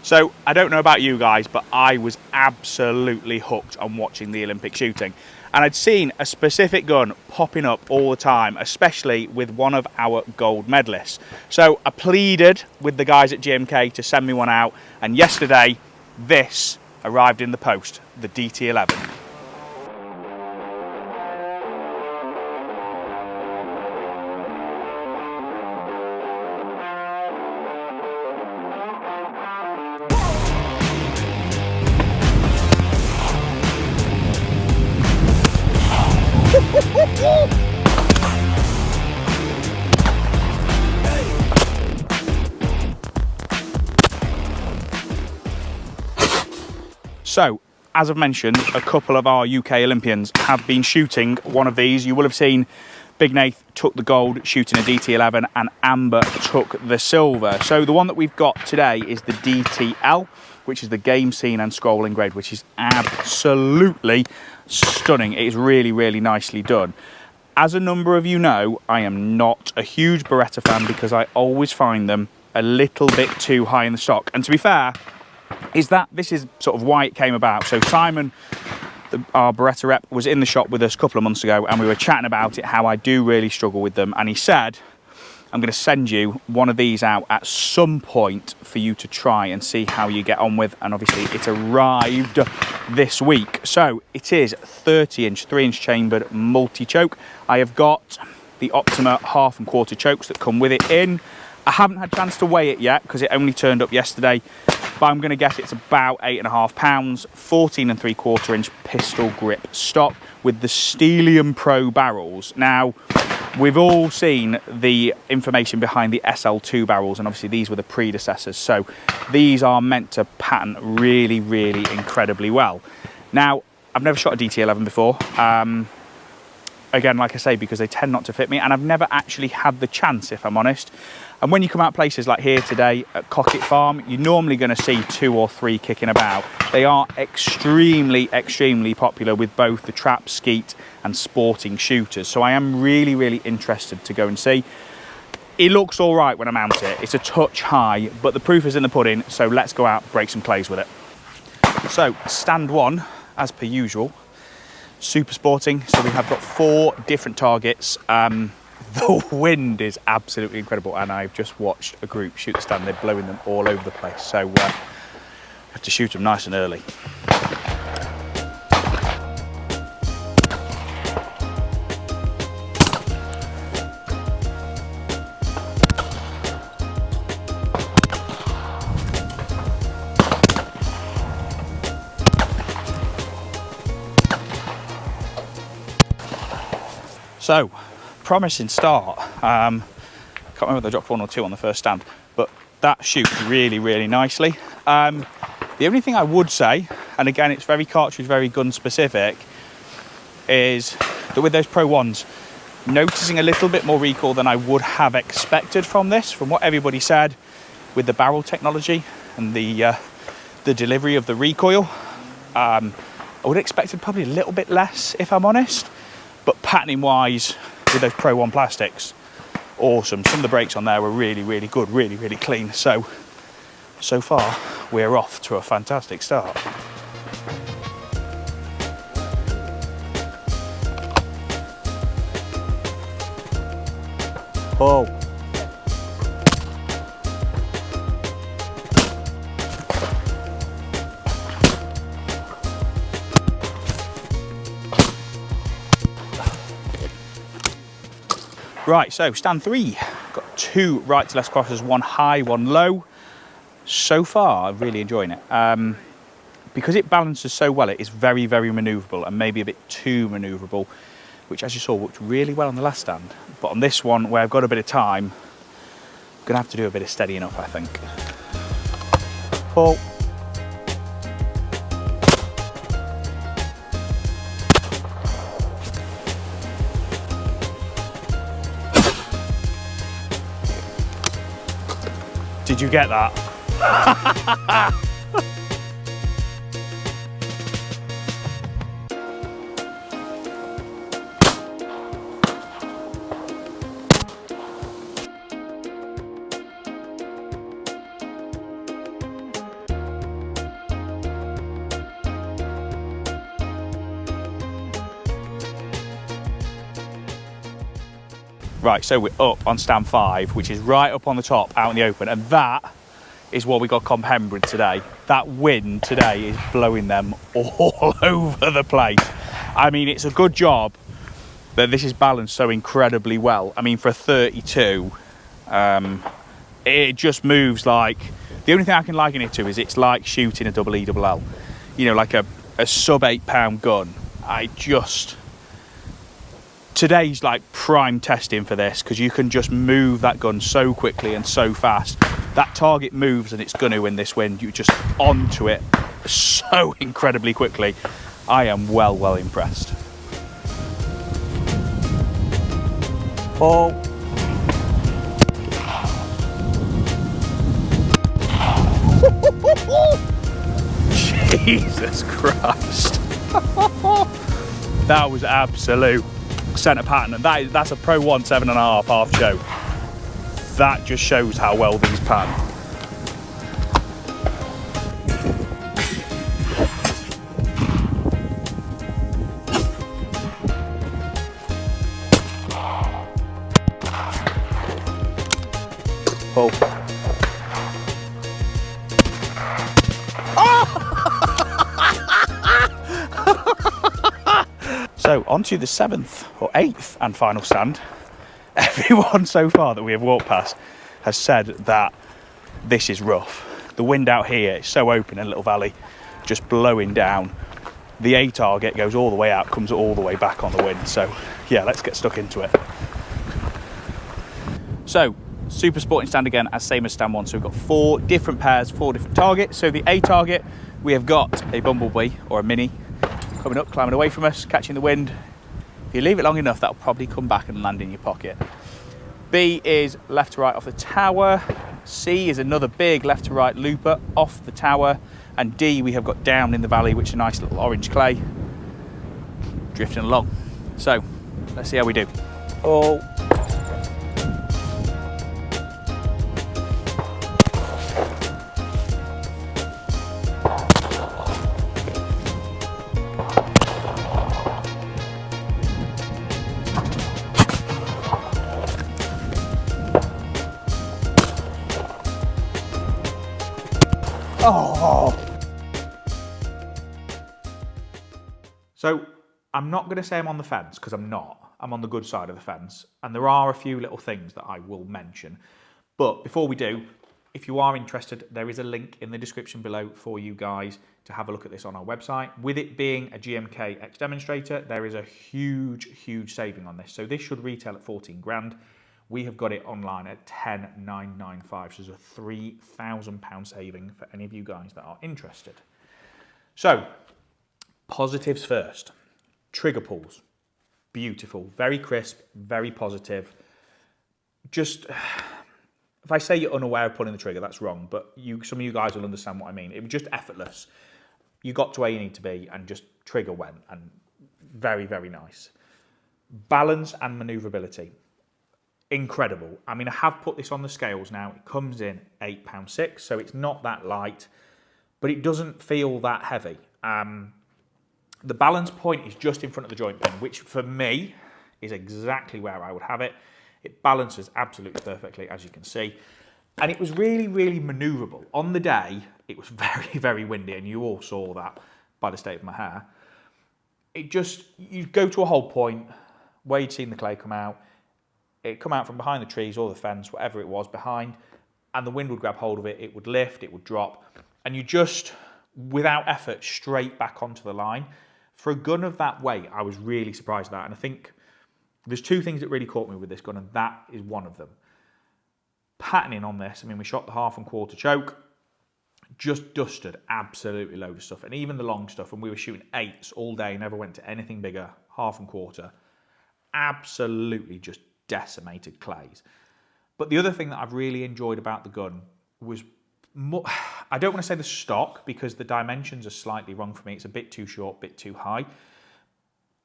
So I don't know about you guys, but I was absolutely hooked on watching the Olympic shooting. And I'd seen a specific gun popping up all the time, especially with one of our gold medalists. So I pleaded with the guys at GMK to send me one out, and yesterday this arrived in the post, the DT11. So, as I've mentioned, a couple of our UK Olympians have been shooting one of these. You will have seen Big Nath took the gold shooting a DT11 and Amber took the silver. So the one that we've got today is the DTL, which is the game scene and scrolling grade, which is absolutely stunning. It is really, really nicely done. As a number of you know, I am not a huge Beretta fan because I always find them a little bit too high in the stock. And to be fair, this is sort of why it came about. So Simon, our Beretta rep, was in the shop with us a couple of months ago, and we were chatting about it, how I do really struggle with them. And he said, I'm going to send you one of these out at some point for you to try and see how you get on with. And obviously it arrived this week. So it is 30-inch, 3-inch chambered multi-choke. I have got the Optima 1/2 and 1/4 chokes that come with it in. I haven't had a chance to weigh it yet because it only turned up yesterday, but I'm going to guess it's about 8.5 pounds, 14 3/4 inch pistol grip stock with the Stelium Pro barrels. Now, we've all seen the information behind the SL2 barrels, and obviously these were the predecessors, so these are meant to pattern really, really incredibly well. Now, I've never shot a DT11 before. Again, like I say, because they tend not to fit me, and I've never actually had the chance, if I'm honest. And when you come out places like here today at Cockett Farm, you're normally going to see 2 or 3 kicking about. They are extremely, extremely popular with both the trap, skeet and sporting shooters. So I am really, really interested to go and see. It looks all right when I mount it. It's a touch high, but the proof is in the pudding. So let's go out, break some plays with it. So stand 1, as per usual, super sporting. So we have got 4 different targets. The wind is absolutely incredible, and I've just watched a group shoot the stand. They're blowing them all over the place, so I have to shoot them nice and early. So, promising start. Can't remember if I dropped 1 or 2 on the first stand, but that shoots really, really nicely. The only thing I would say, and again it's very cartridge, very gun specific, is that with those Pro 1s, noticing a little bit more recoil than I would have expected from this, from what everybody said, with the barrel technology and the delivery of the recoil. I would have expected probably a little bit less, if I'm honest, but patterning wise, with those Pro 1 plastics, awesome. Some of the brakes on there were really, really good, really, really clean. So far, we're off to a fantastic start. Oh. Right, so stand 3, got 2 right to left crosses, 1 high, 1 low. So far, I'm really enjoying it. Because it balances so well, it is very, very manoeuvrable, and maybe a bit too manoeuvrable, which, as you saw, worked really well on the last stand. But on this one, where I've got a bit of time, I'm gonna have to do a bit of steadying up, I think. Pull. Did you get that? Right, so we're up on stand 5, which is right up on the top, out in the open, and that is what we got compendium today. That wind today is blowing them all over the place. I mean, it's a good job that this is balanced so incredibly well. I mean, for a 32, it just moves like, the only thing I can liken it to is it's like shooting a double ELL. You know, like a sub 8 pound gun. Today's like prime testing for this, because you can just move that gun so quickly and so fast. That target moves and it's going to in this wind. You're just onto it so incredibly quickly. I am well impressed. Oh. Jesus Christ. That was absolute centre pattern, and that's a Pro 1 7.5 half show. That just shows how well these pan. Oh. So on to the 7th or 8th and final stand. Everyone so far that we have walked past has said that this is rough. The wind out here is so open in a little valley, just blowing down. The A target goes all the way out, comes all the way back on the wind. So yeah, let's get stuck into it. So super sporting stand again, as same as stand 1. So we've got 4 different pairs, 4 different targets. So the A target, we have got a bumblebee or a mini coming up, climbing away from us, catching the wind. If you leave it long enough, that'll probably come back and land in your pocket. B is left to right off the tower. C is another big left to right looper off the tower. And D we have got down in the valley, which is a nice little orange clay, drifting along. So let's see how we do. Oh. Oh. So I'm not going to say I'm on the fence, because I'm not. I'm on the good side of the fence, and there are a few little things that I will mention. But before we do, if you are interested, there is a link in the description below for you guys to have a look at this on our website. With it being a GMK X demonstrator, there is a huge saving on this. So this should retail at 14 grand. We have got it online at 10,995, so there's a £3,000 saving for any of you guys that are interested. So, positives first. Trigger pulls, beautiful, very crisp, very positive. Just, if I say you're unaware of pulling the trigger, that's wrong, but some of you guys will understand what I mean. It was just effortless. You got to where you need to be and just trigger went, and very nice. Balance and manoeuvrability. Incredible. I mean, I have put this on the scales now. It comes in £8.6, so it's not that light, but it doesn't feel that heavy. The balance point is just in front of the joint pin, which for me is exactly where I would have it. It balances absolutely perfectly, as you can see. And it was really manoeuvrable. On the day, it was very windy, and you all saw that by the state of my hair. You'd go to a hold point where you'd seen the clay come out. It'd come out from behind the trees or the fence, whatever it was behind, and the wind would grab hold of it, it would lift, it would drop, and you just, without effort, straight back onto the line. For a gun of that weight, I was really surprised at that, and I think there's 2 things that really caught me with this gun, and that is one of them. Patterning on this, I mean, we shot the 1/2 and 1/4 choke, just dusted absolutely load of stuff, and even the long stuff, and we were shooting 8s all day, never went to anything bigger, 1/2 and 1/4, absolutely just decimated clays. But the other thing that I've really enjoyed about the gun was more, I don't want to say the stock, because the dimensions are slightly wrong for me. It's a bit too short, bit too high.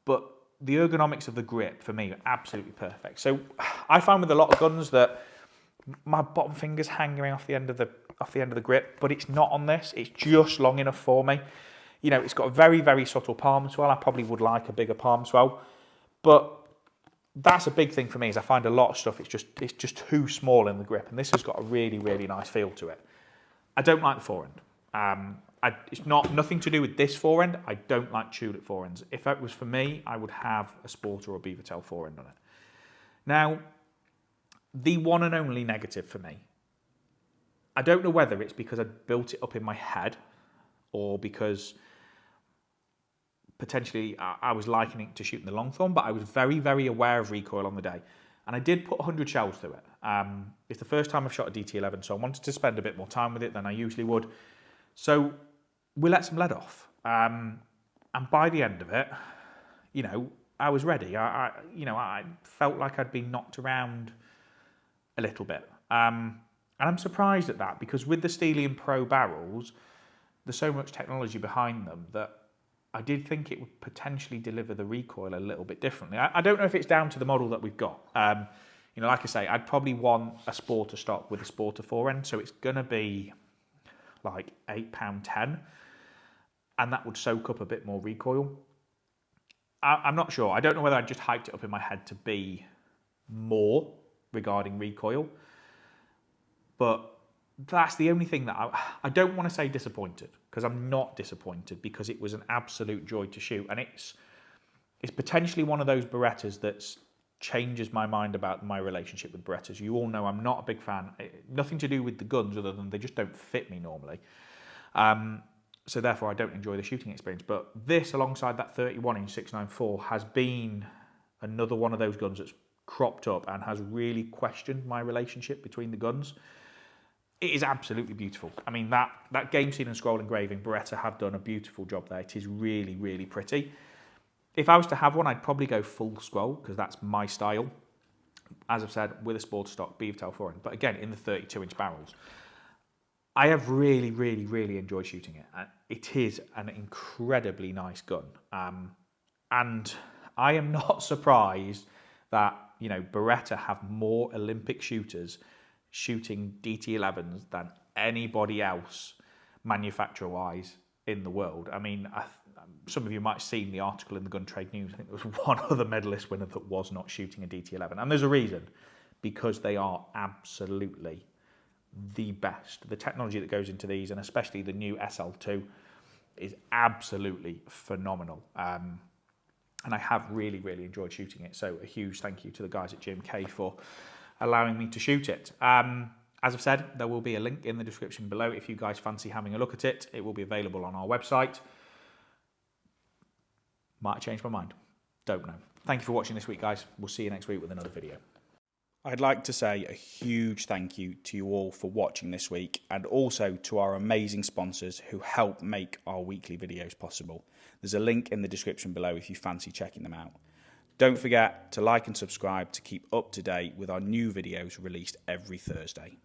But the ergonomics of the grip for me are absolutely perfect. So I find with a lot of guns that my bottom finger's hanging off the end of the grip, but it's not on this. It's just long enough for me. You know, it's got a very subtle palm swell. I probably would like a bigger palm swell, but that's a big thing for me. Is I find a lot of stuff it's just too small in the grip, and this has got a really, really nice feel to it. I don't like the forend. It's nothing to do with this forend. I don't like tulip forends. If it was for me, I would have a Sport or a Beavertail forend on it. Now, the one and only negative for me, I don't know whether it's because I built it up in my head or because potentially I was likening it to shooting the Longthorn, but I was very, very aware of recoil on the day. And I did put 100 shells through it. It's the first time I've shot a DT11, so I wanted to spend a bit more time with it than I usually would. So we let some lead off. And by the end of it, you know, I was ready. I felt like I'd been knocked around a little bit. And I'm surprised at that, because with the Stelium Pro barrels, there's so much technology behind them that I did think it would potentially deliver the recoil a little bit differently. I don't know if it's down to the model that we've got. You know, like I say, I'd probably want a Sporter stock with a Sporter forend, so it's going to be like £8.10, and that would soak up a bit more recoil. I'm not sure. I don't know whether I just hyped it up in my head to be more regarding recoil, but that's the only thing that I don't want to say disappointed, because I'm not disappointed, because it was an absolute joy to shoot, and it's potentially one of those Berettas that changes my mind about my relationship with Berettas. You all know I'm not a big fan. Nothing to do with the guns, other than they just don't fit me normally. So therefore I don't enjoy the shooting experience. But this, alongside that 31-inch 694, has been another one of those guns that's cropped up and has really questioned my relationship between the guns. It is absolutely beautiful. I mean, that game scene and scroll engraving, Beretta have done a beautiful job there. It is really, really pretty. If I was to have one, I'd probably go full scroll, because that's my style. As I've said, with a Sporter stock Beavertail forend, but again, in the 32-inch barrels. I have really, really, really enjoyed shooting it. It is an incredibly nice gun. And I am not surprised that, you know, Beretta have more Olympic shooters shooting DT11s than anybody else manufacturer-wise in the world. I mean, some of you might have seen the article in the Gun Trade News. I think there was one other medalist winner that was not shooting a DT11. And there's a reason, because they are absolutely the best. The technology that goes into these, and especially the new SL2, is absolutely phenomenal. And I have really, really enjoyed shooting it. So a huge thank you to the guys at GMK for allowing me to shoot it. As I've said, there will be a link in the description below if you guys fancy having a look at it. It will be available on our website. Might have changed my mind. Don't know. Thank you for watching this week, guys. We'll see you next week with another video. I'd like to say a huge thank you to you all for watching this week, and also to our amazing sponsors who help make our weekly videos possible. There's a link in the description below if you fancy checking them out. Don't forget to like and subscribe to keep up to date with our new videos released every Thursday.